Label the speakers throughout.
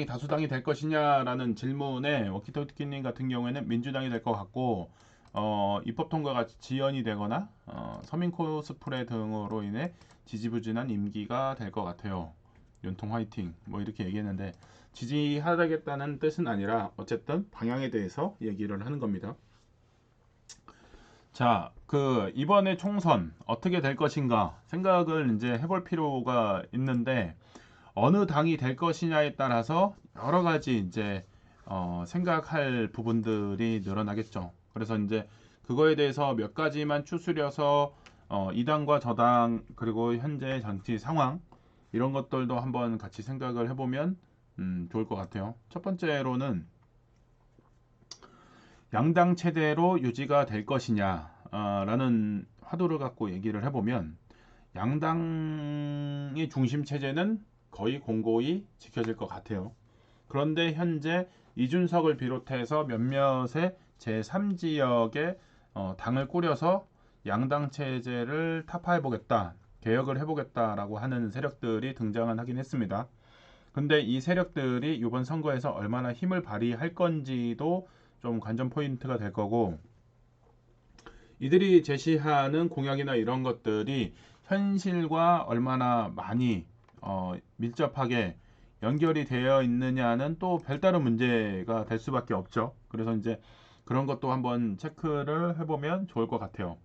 Speaker 1: 다수당이 될 것이냐라는 질문에 워키토키님 같은 경우에는 민주당이 될 것 같고, 입법 통과가 지연이 되거나 서민 코스프레 등으로 인해 지지부진한 임기가 될 것 같아요. 연통 화이팅 뭐 이렇게 얘기했는데, 지지하겠다는 뜻은 아니라 어쨌든 방향에 대해서 얘기를 하는 겁니다. 자, 이번에 총선 어떻게 될 것인가 생각을 이제 해볼 필요가 있는데, 어느 당이 될 것이냐에 따라서 여러 가지 이제 생각할 부분들이 늘어나겠죠. 그래서 이제 그거에 대해서 몇 가지만 추스려서 이 당과 저 당 그리고 현재 정치 상황 이런 것들도 한번 같이 생각을 해보면 좋을 것 같아요. 첫 번째로는 양당 체제로 유지가 될 것이냐 라는 화두를 갖고 얘기를 해보면, 양당의 중심 체제는 거의 공고히 지켜질 것 같아요. 그런데 현재 이준석을 비롯해서 몇몇의 제3지역에 당을 꾸려서 양당 체제를 타파해보겠다, 개혁을 해보겠다라고 하는 세력들이 등장은 하긴 했습니다. 근데 이 세력들이 이번 선거에서 얼마나 힘을 발휘할 건지도 좀 관전 포인트가 될 거고, 이들이 제시하는 공약이나 이런 것들이 현실과 얼마나 많이 밀접하게 연결이 되어 있느냐는 또 별다른 문제가 될 수밖에 없죠. 그래서 이제 그런 것도 한번 체크를 해보면 좋을 것 같아요.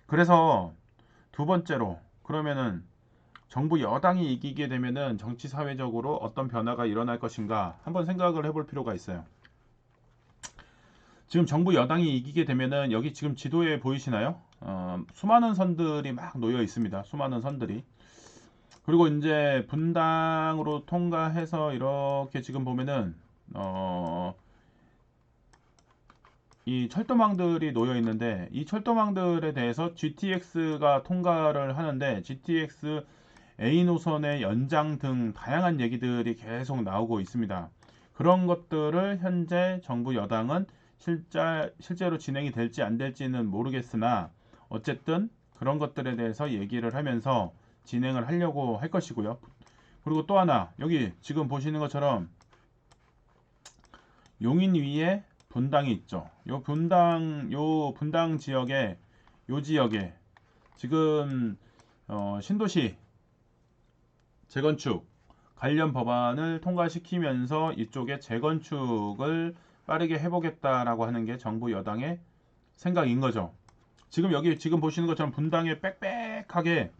Speaker 1: 그래서 두 번째로, 그러면은 정부 여당이 이기게 되면은 정치 사회적으로 어떤 변화가 일어날 것인가 한번 생각을 해볼 필요가 있어요. 지금 정부 여당이 이기게 되면은 여기 지금 지도에 보이시나요? 수많은 선들이 막 놓여 있습니다. 수많은 선들이. 그리고 이제 분당으로 통과해서 이렇게 지금 보면은 이 철도망들이 놓여 있는데, 이 철도망들에 대해서 GTX가 통과를 하는데 GTX A 노선의 연장 등 다양한 얘기들이 계속 나오고 있습니다. 그런 것들을 현재 정부 여당은 실제로 진행이 될지 안 될지는 모르겠으나, 어쨌든 그런 것들에 대해서 얘기를 하면서 진행을 하려고 할 것이고요. 그리고 또 하나, 여기 지금 보시는 것처럼 용인 위에 분당이 있죠. 요 분당 지역에, 요 지역에 지금 신도시 재건축 관련 법안을 통과시키면서 이쪽에 재건축을 빠르게 해보겠다라고 하는 게 정부 여당의 생각인 거죠. 지금 여기 지금 보시는 것처럼 분당에 빽빽하게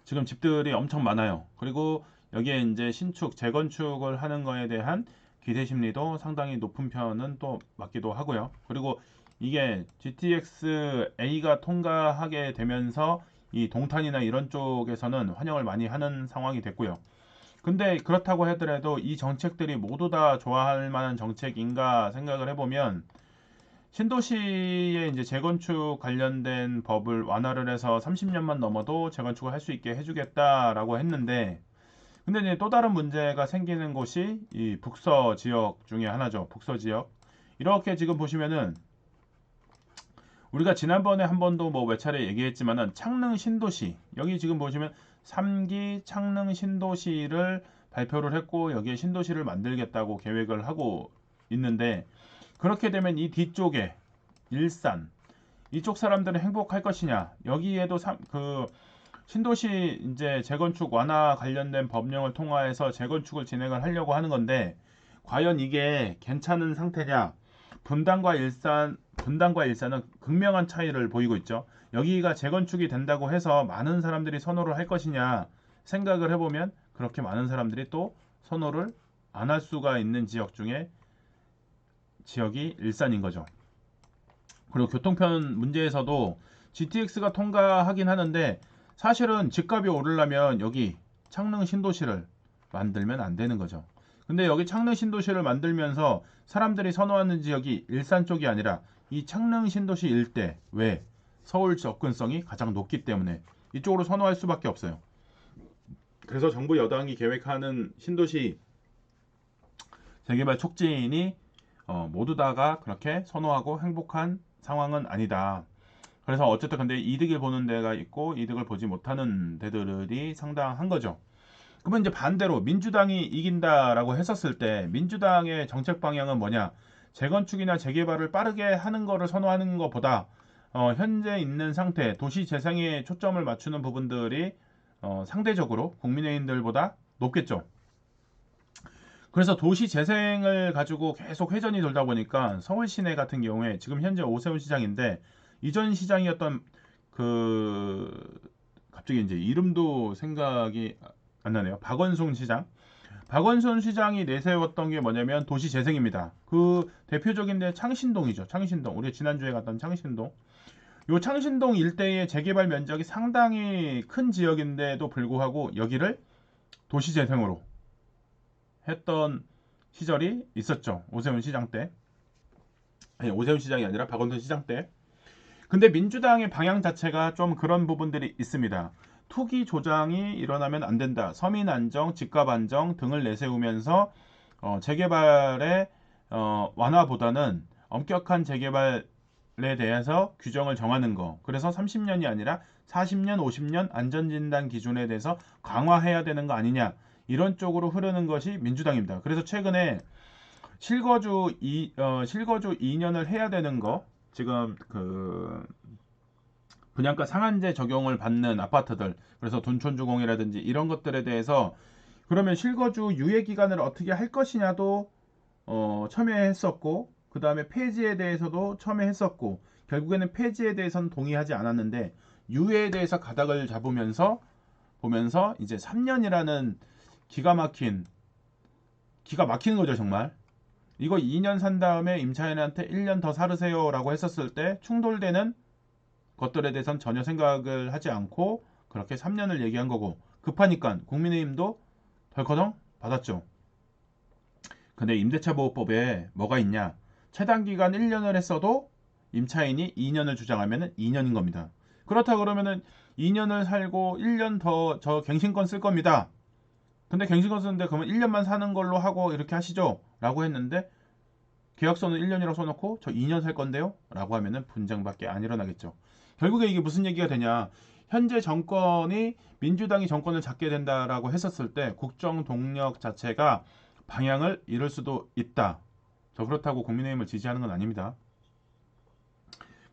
Speaker 1: 지금 집들이 엄청 많아요. 그리고 여기에 이제 신축, 재건축을 하는 거에 대한 기대 심리도 상당히 높은 편은 또 맞기도 하고요. 그리고 이게 GTX A가 통과하게 되면서 이 동탄이나 이런 쪽에서는 환영을 많이 하는 상황이 됐고요. 근데 그렇다고 하더라도 이 정책들이 모두 다 좋아할 만한 정책인가 생각을 해보면, 신도시의 이제 재건축 관련된 법을 완화를 해서 30년만 넘어도 재건축을 할 수 있게 해주겠다라고 했는데, 근데 이제 또 다른 문제가 생기는 곳이 이 북서 지역 중에 하나죠. 북서 지역. 이렇게 지금 보시면은 우리가 지난번에 한 번도 뭐 몇 차례 얘기했지만은 창릉 신도시, 여기 지금 보시면 3기 창릉 신도시를 발표를 했고 여기에 신도시를 만들겠다고 계획을 하고 있는데, 그렇게 되면 이 뒤쪽에 일산 이쪽 사람들은 행복할 것이냐? 여기에도 신도시 이제 재건축 완화 관련된 법령을 통과해서 재건축을 진행을 하려고 하는 건데, 과연 이게 괜찮은 상태냐? 분당과 일산은 극명한 차이를 보이고 있죠. 여기가 재건축이 된다고 해서 많은 사람들이 선호를 할 것이냐 생각을 해보면, 그렇게 많은 사람들이 또 선호를 안 할 수가 있는 지역 중에 지역이 일산인 거죠. 그리고 교통편 문제에서도 GTX가 통과하긴 하는데, 사실은 집값이 오르려면 여기 창릉 신도시를 만들면 안 되는 거죠. 근데 여기 창릉 신도시를 만들면서 사람들이 선호하는 지역이 일산 쪽이 아니라 이 창릉 신도시 일대, 왜? 서울 접근성이 가장 높기 때문에 이쪽으로 선호할 수밖에 없어요. 그래서 정부 여당이 계획하는 신도시 재개발 촉진이 모두 다가 그렇게 선호하고 행복한 상황은 아니다. 그래서 어쨌든 근데 이득을 보는 데가 있고 이득을 보지 못하는 데들이 상당한 거죠. 그러면 이제 반대로 민주당이 이긴다라고 했었을 때 민주당의 정책 방향은 뭐냐? 재건축이나 재개발을 빠르게 하는 거를 선호하는 것보다 현재 있는 상태, 도시 재생에 초점을 맞추는 부분들이 상대적으로 국민의힘들보다 높겠죠. 그래서 도시 재생을 가지고 계속 회전이 돌다 보니까 서울 시내 같은 경우에 지금 현재 오세훈 시장인데 이전 시장이었던 그 갑자기 이제 이름도 생각이 안 나네요. 박원순 시장. 박원순 시장이 내세웠던 게 뭐냐면 도시 재생입니다. 그 대표적인 데 창신동이죠. 창신동. 우리 지난주에 갔던 창신동. 요 창신동 일대의 재개발 면적이 상당히 큰 지역인데도 불구하고 여기를 도시 재생으로 했던 시절이 있었죠. 오세훈 시장 때. 아니, 오세훈 시장이 아니라 박원순 시장 때. 근데 민주당의 방향 자체가 좀 그런 부분들이 있습니다. 투기 조장이 일어나면 안 된다. 서민 안정, 집값 안정 등을 내세우면서 재개발의 완화보다는 엄격한 재개발에 대해서 규정을 정하는 거. 그래서 30년이 아니라 40년, 50년 안전진단 기준에 대해서 강화해야 되는 거 아니냐. 이런 쪽으로 흐르는 것이 민주당입니다. 그래서 최근에 실거주 2년을 해야 되는 거 지금 그 분양가 상한제 적용을 받는 아파트들 그래서 둔촌주공이라든지 이런 것들에 대해서 그러면 실거주 유예 기간을 어떻게 할 것이냐도 첨예했었고 그 다음에 폐지에 대해서도 첨예했었고 결국에는 폐지에 대해서는 동의하지 않았는데 유예에 대해서 가닥을 잡으면서 보면서 이제 3년이라는 기가 막히는 거죠 정말. 이거 2년 산 다음에 임차인한테 1년 더 사르세요 라고 했었을 때 충돌되는 것들에 대해서는 전혀 생각을 하지 않고 그렇게 3년을 얘기한 거고 급하니까 국민의힘도 덜커덩 받았죠. 근데 임대차보호법에 뭐가 있냐? 최단기간 1년을 했어도 임차인이 2년을 주장하면 2년인 겁니다. 그렇다 그러면은 2년을 살고 1년 더 저 갱신권 쓸 겁니다. 근데 갱신권 쓰는데 그러면 1년만 사는 걸로 하고 이렇게 하시죠? 라고 했는데 계약서는 1년이라고 써놓고 저 2년 살 건데요? 라고 하면은 분쟁밖에 안 일어나겠죠. 결국에 이게 무슨 얘기가 되냐? 현재 정권이 민주당이 정권을 잡게 된다라고 했었을 때 국정 동력 자체가 방향을 잃을 수도 있다. 저 그렇다고 국민의힘을 지지하는 건 아닙니다.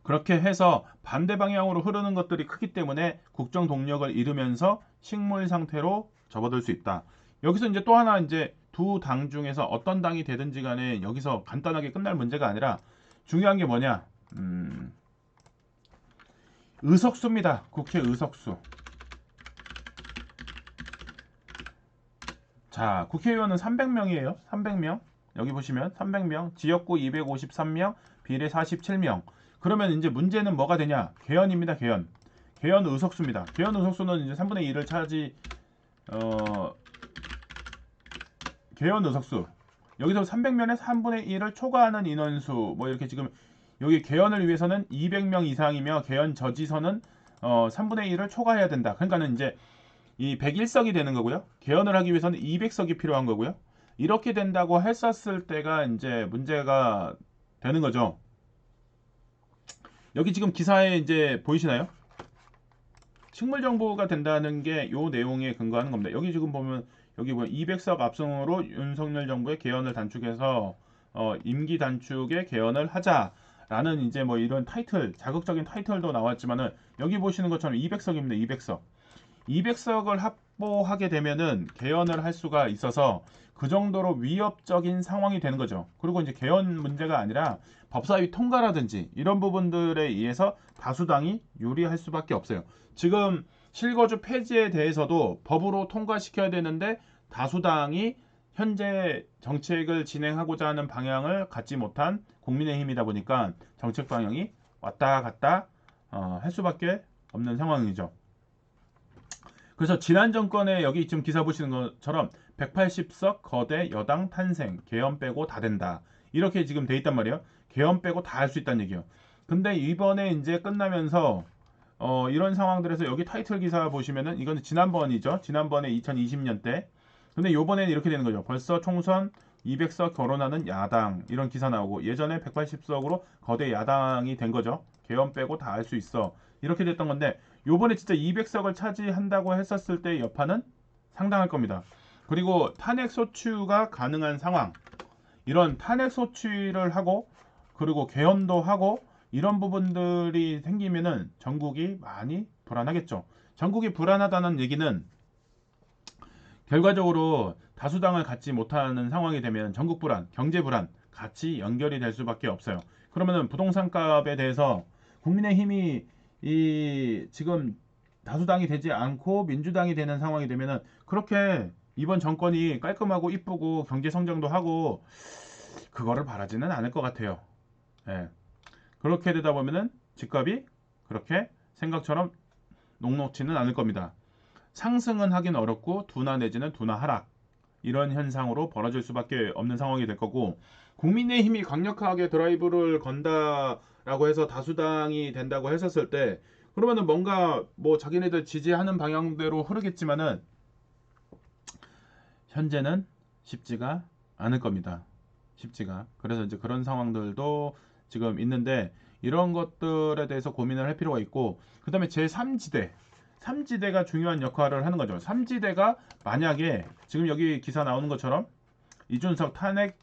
Speaker 1: 그렇게 해서 반대 방향으로 흐르는 것들이 크기 때문에 국정 동력을 잃으면서 식물 상태로 접어들 수 있다. 여기서 이제 또 하나 이제 두 당 중에서 어떤 당이 되든지 간에 여기서 간단하게 끝날 문제가 아니라 중요한 게 뭐냐? 의석수입니다. 국회 의석수. 자, 국회의원은 300명이에요. 300명. 여기 보시면 300명, 지역구 253명, 비례 47명. 그러면 이제 문제는 뭐가 되냐? 개헌입니다. 개헌. 개헌 의석수입니다. 개헌 의석수는 이제 3분의 1을 개헌 의석수. 여기서 300명에 3분의 1을 초과하는 인원수. 뭐 이렇게 지금 여기 개헌을 위해서는 200명 이상이며 개헌 저지선은 3분의 1을 초과해야 된다. 그러니까는 이제 이 101석이 되는 거고요. 개헌을 하기 위해서는 200석이 필요한 거고요. 이렇게 된다고 했었을 때가 이제 문제가 되는 거죠. 여기 지금 기사에 이제 보이시나요? 식물 정보가 된다는 게 요 내용에 근거하는 겁니다. 여기 지금 보면 여기 200석 압승으로 윤석열 정부의 개헌을 단축해서 임기 단축의 개헌을 하자라는 이제 뭐 이런 타이틀, 자극적인 타이틀도 나왔지만은 여기 보시는 것처럼 200석입니다. 200석. 200석을 확보하게 되면은 개헌을 할 수가 있어서 그 정도로 위협적인 상황이 되는 거죠. 그리고 이제 개헌 문제가 아니라 법사위 통과라든지 이런 부분들에 의해서 다수당이 유리할 수밖에 없어요. 지금 실거주 폐지에 대해서도 법으로 통과시켜야 되는데 다수당이 현재 정책을 진행하고자 하는 방향을 갖지 못한 국민의힘이다 보니까 정책 방향이 왔다 갔다 할 수밖에 없는 상황이죠. 그래서 지난 정권에 여기 지금 기사 보시는 것처럼 180석 거대 여당 탄생, 개헌 빼고 다 된다. 이렇게 지금 돼 있단 말이에요. 개헌 빼고 다 할 수 있다는 얘기예요. 근데 이번에 이제 끝나면서 이런 상황들에서 여기 타이틀 기사 보시면은 이건 지난번이죠. 지난번에 2020년 때. 근데 요번에는 이렇게 되는 거죠. 벌써 총선 200석 거론하는 야당 이런 기사 나오고 예전에 180석으로 거대 야당이 된 거죠. 개헌 빼고 다 할 수 있어. 이렇게 됐던 건데 요번에 진짜 200석을 차지한다고 했었을 때 여파는 상당할 겁니다. 그리고 탄핵 소추가 가능한 상황, 이런 탄핵 소추를 하고 그리고 계엄도 하고 이런 부분들이 생기면은 전국이 많이 불안하겠죠. 전국이 불안하다는 얘기는 결과적으로 다수당을 갖지 못하는 상황이 되면 전국 불안, 경제 불안 같이 연결이 될 수밖에 없어요. 그러면은 부동산 값에 대해서 국민의힘이 이 지금 다수당이 되지 않고 민주당이 되는 상황이 되면은 그렇게 이번 정권이 깔끔하고 이쁘고 경제 성장도 하고 그거를 바라지는 않을 것 같아요. 예. 그렇게 되다 보면은 집값이 그렇게 생각처럼 녹록지는 않을 겁니다. 상승은 하긴 어렵고 둔화 내지는 둔화 하락 이런 현상으로 벌어질 수밖에 없는 상황이 될 거고 국민의힘이 강력하게 드라이브를 건다라고 해서 다수당이 된다고 했었을 때 그러면은 뭔가 뭐 자기네들 지지하는 방향대로 흐르겠지만은 현재는 쉽지가 않을 겁니다. 쉽지가. 그래서 이제 그런 상황들도 지금 있는데 이런 것들에 대해서 고민을 할 필요가 있고 그다음에 제3지대 3지대가 중요한 역할을 하는 거죠. 3지대가 만약에 지금 여기 기사 나오는 것처럼 이준석 탄핵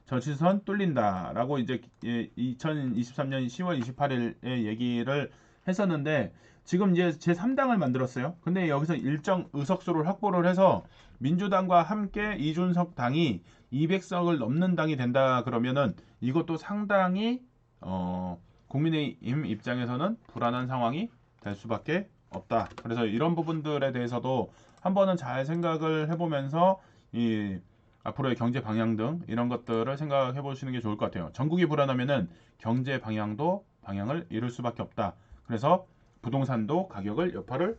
Speaker 1: 저지선 뚫린다라고 이제 2023년 10월 28일에 얘기를 했었는데 지금 이제 제3당을 만들었어요. 근데 여기서 일정 의석수를 확보를 해서 민주당과 함께 이준석 당이 200석을 넘는 당이 된다 그러면은 이것도 상당히 국민의힘 입장에서는 불안한 상황이 될 수밖에 없다. 그래서 이런 부분들에 대해서도 한번은 잘 생각을 해보면서 이 앞으로의 경제 방향 등 이런 것들을 생각해 보시는 게 좋을 것 같아요. 전국이 불안하면은 경제 방향도 방향을 잃을 수밖에 없다. 그래서 부동산도 가격을 여파를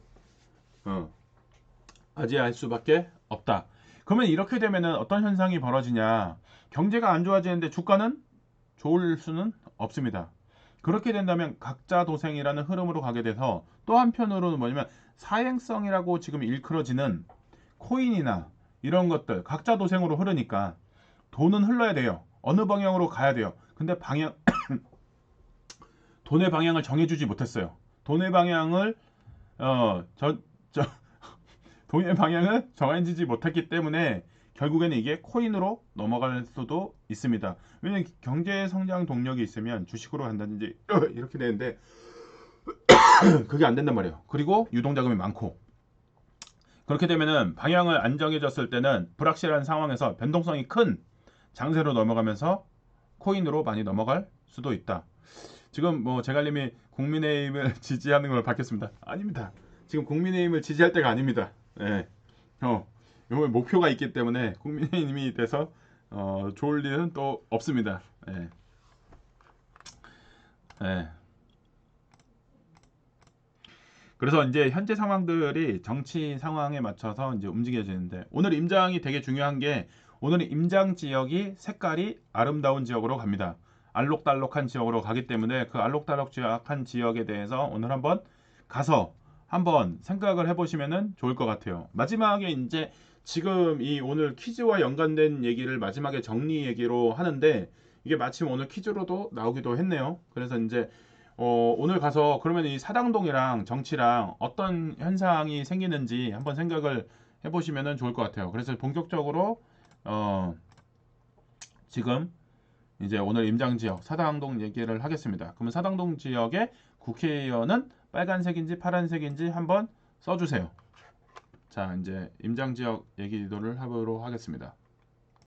Speaker 1: 맞이할 수밖에 없다. 그러면 이렇게 되면은 어떤 현상이 벌어지냐? 경제가 안 좋아지는데 주가는 좋을 수는 없습니다. 그렇게 된다면 각자 도생이라는 흐름으로 가게 돼서 또 한편으로는 뭐냐면 사행성이라고 지금 일컬어지는 코인이나 이런 것들 각자 도생으로 흐르니까 돈은 흘러야 돼요. 어느 방향으로 가야 돼요. 근데 돈의 방향을 정해주지 못했어요. 돈의 방향을 어, 저, 저, 돈의 방향을 정해지지 못했기 때문에 결국에는 이게 코인으로 넘어갈 수도 있습니다. 왜냐면 경제 성장 동력이 있으면 주식으로 간다든지 이렇게 되는데 그게 안 된단 말이에요. 그리고 유동자금이 많고 그렇게 되면은 방향을 안 정해졌을 때는 불확실한 상황에서 변동성이 큰 장세로 넘어가면서 코인으로 많이 넘어갈 수도 있다. 지금 뭐 제갈님이 국민의힘을 지지하는 걸 받겠습니다. 아닙니다. 지금 국민의힘을 지지할 때가 아닙니다. 예. 요번 목표가 있기 때문에 국민의힘이 돼서 좋을 일은 또 없습니다. 예. 예. 그래서 이제 현재 상황들이 정치 상황에 맞춰서 이제 움직여지는데 오늘 임장이 되게 중요한 게 오늘 임장 지역이 색깔이 아름다운 지역으로 갑니다. 알록달록한 지역으로 가기 때문에 그 알록달록한 지역에 대해서 오늘 한번 가서 한번 생각을 해보시면 좋을 것 같아요. 마지막에 이제 지금 이 오늘 퀴즈와 연관된 얘기를 마지막에 정리 얘기로 하는데 이게 마침 오늘 퀴즈로도 나오기도 했네요. 그래서 이제 오늘 가서 그러면 이 사당동이랑 정치랑 어떤 현상이 생기는지 한번 생각을 해보시면 좋을 것 같아요. 그래서 본격적으로 지금 이제 오늘 임장 지역 사당동 얘기를 하겠습니다. 그러면 사당동 지역의 국회의원은 빨간색인지 파란색인지 한번 써주세요. 자, 이제 임장 지역 얘기도를 하도록 하겠습니다.